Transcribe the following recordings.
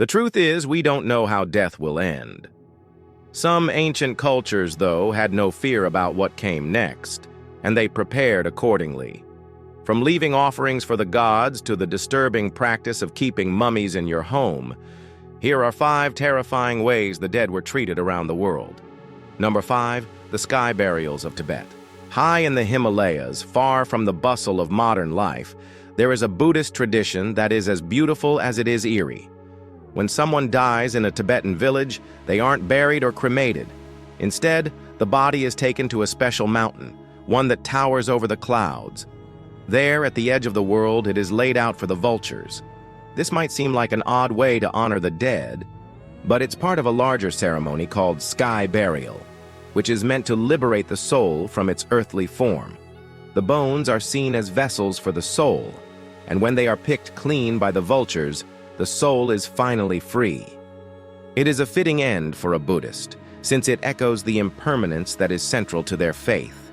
The truth is, we don't know how death will end. Some ancient cultures, though, had no fear about what came next, and they prepared accordingly. From leaving offerings for the gods to the disturbing practice of keeping mummies in your home, here are 5 terrifying ways the dead were treated around the world. Number 5, the sky burials of Tibet. High in the Himalayas, far from the bustle of modern life, there is a Buddhist tradition that is as beautiful as it is eerie. When someone dies in a Tibetan village, they aren't buried or cremated. Instead, the body is taken to a special mountain, one that towers over the clouds. There, at the edge of the world, it is laid out for the vultures. This might seem like an odd way to honor the dead, but it's part of a larger ceremony called sky burial, which is meant to liberate the soul from its earthly form. The bones are seen as vessels for the soul, and when they are picked clean by the vultures, the soul is finally free. It is a fitting end for a Buddhist, since it echoes the impermanence that is central to their faith.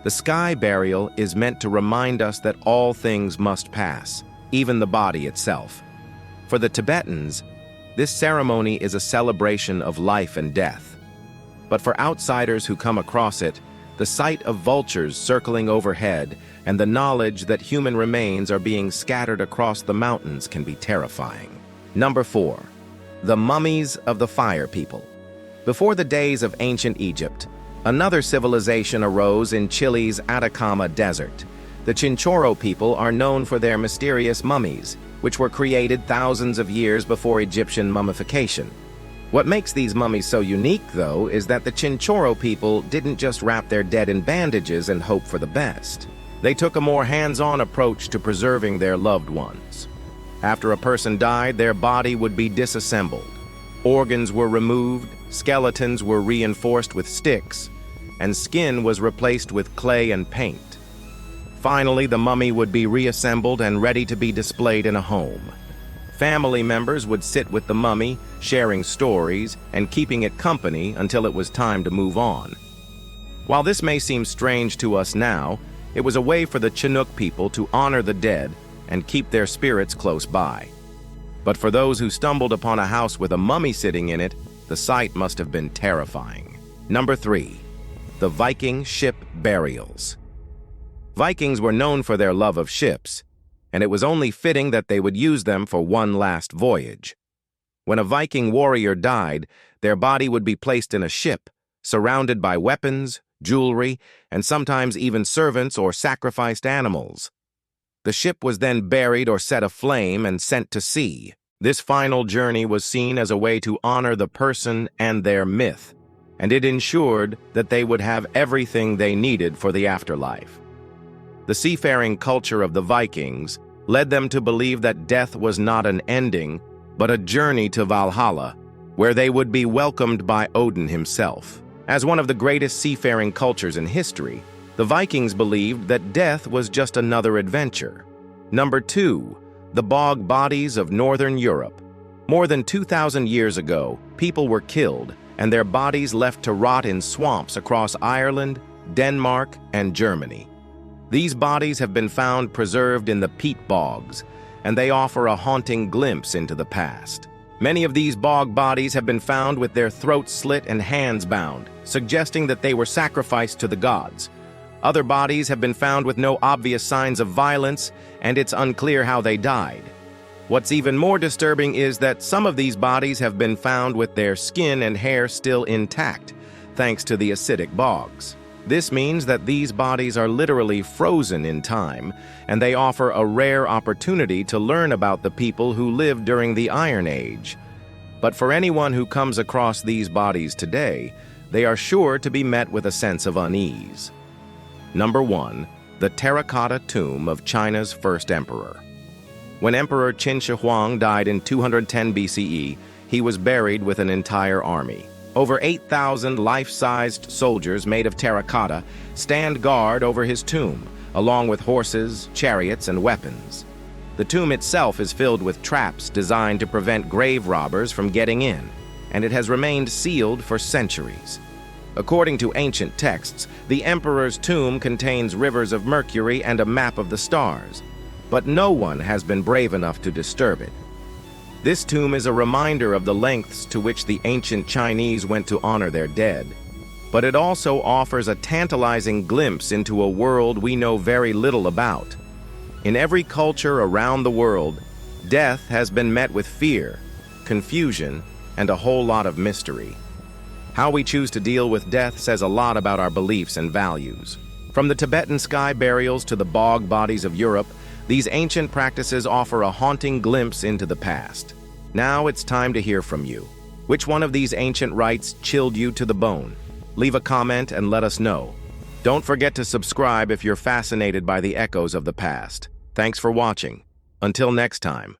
The sky burial is meant to remind us that all things must pass, even the body itself. For the Tibetans, this ceremony is a celebration of life and death. But for outsiders who come across it, the sight of vultures circling overhead and the knowledge that human remains are being scattered across the mountains can be terrifying. Number 4, the mummies of the fire people. Before the days of ancient Egypt, another civilization arose in Chile's Atacama Desert. The Chinchorro people are known for their mysterious mummies, which were created thousands of years before Egyptian mummification. What makes these mummies so unique, though, is that the Chinchorro people didn't just wrap their dead in bandages and hope for the best. They took a more hands-on approach to preserving their loved ones. After a person died, their body would be disassembled. Organs were removed, skeletons were reinforced with sticks, and skin was replaced with clay and paint. Finally, the mummy would be reassembled and ready to be displayed in a home. Family members would sit with the mummy, sharing stories and keeping it company until it was time to move on. While this may seem strange to us now, it was a way for the Chinook people to honor the dead and keep their spirits close by. But for those who stumbled upon a house with a mummy sitting in it, the sight must have been terrifying. Number 3, the Viking ship burials. Vikings were known for their love of ships, and it was only fitting that they would use them for one last voyage. When a Viking warrior died, their body would be placed in a ship, surrounded by weapons, jewelry, and sometimes even servants or sacrificed animals. The ship was then buried or set aflame and sent to sea. This final journey was seen as a way to honor the person and their myth, and it ensured that they would have everything they needed for the afterlife. The seafaring culture of the Vikings led them to believe that death was not an ending, but a journey to Valhalla, where they would be welcomed by Odin himself. As one of the greatest seafaring cultures in history, the Vikings believed that death was just another adventure. Number 2, the bog bodies of Northern Europe. More than 2,000 years ago, people were killed and their bodies left to rot in swamps across Ireland, Denmark, and Germany. These bodies have been found preserved in the peat bogs, and they offer a haunting glimpse into the past. Many of these bog bodies have been found with their throats slit and hands bound, suggesting that they were sacrificed to the gods. Other bodies have been found with no obvious signs of violence, and it's unclear how they died. What's even more disturbing is that some of these bodies have been found with their skin and hair still intact, thanks to the acidic bogs. This means that these bodies are literally frozen in time, and they offer a rare opportunity to learn about the people who lived during the Iron Age. But for anyone who comes across these bodies today, they are sure to be met with a sense of unease. Number 1, the terracotta tomb of China's first emperor. When Emperor Qin Shi Huang died in 210 BCE, he was buried with an entire army. Over 8,000 life-sized soldiers made of terracotta stand guard over his tomb, along with horses, chariots, and weapons. The tomb itself is filled with traps designed to prevent grave robbers from getting in, and it has remained sealed for centuries. According to ancient texts, the emperor's tomb contains rivers of mercury and a map of the stars, but no one has been brave enough to disturb it. This tomb is a reminder of the lengths to which the ancient Chinese went to honor their dead. But it also offers a tantalizing glimpse into a world we know very little about. In every culture around the world, death has been met with fear, confusion, and a whole lot of mystery. How we choose to deal with death says a lot about our beliefs and values. From the Tibetan sky burials to the bog bodies of Europe, these ancient practices offer a haunting glimpse into the past. Now it's time to hear from you. Which one of these ancient rites chilled you to the bone? Leave a comment and let us know. Don't forget to subscribe if you're fascinated by the echoes of the past. Thanks for watching. Until next time.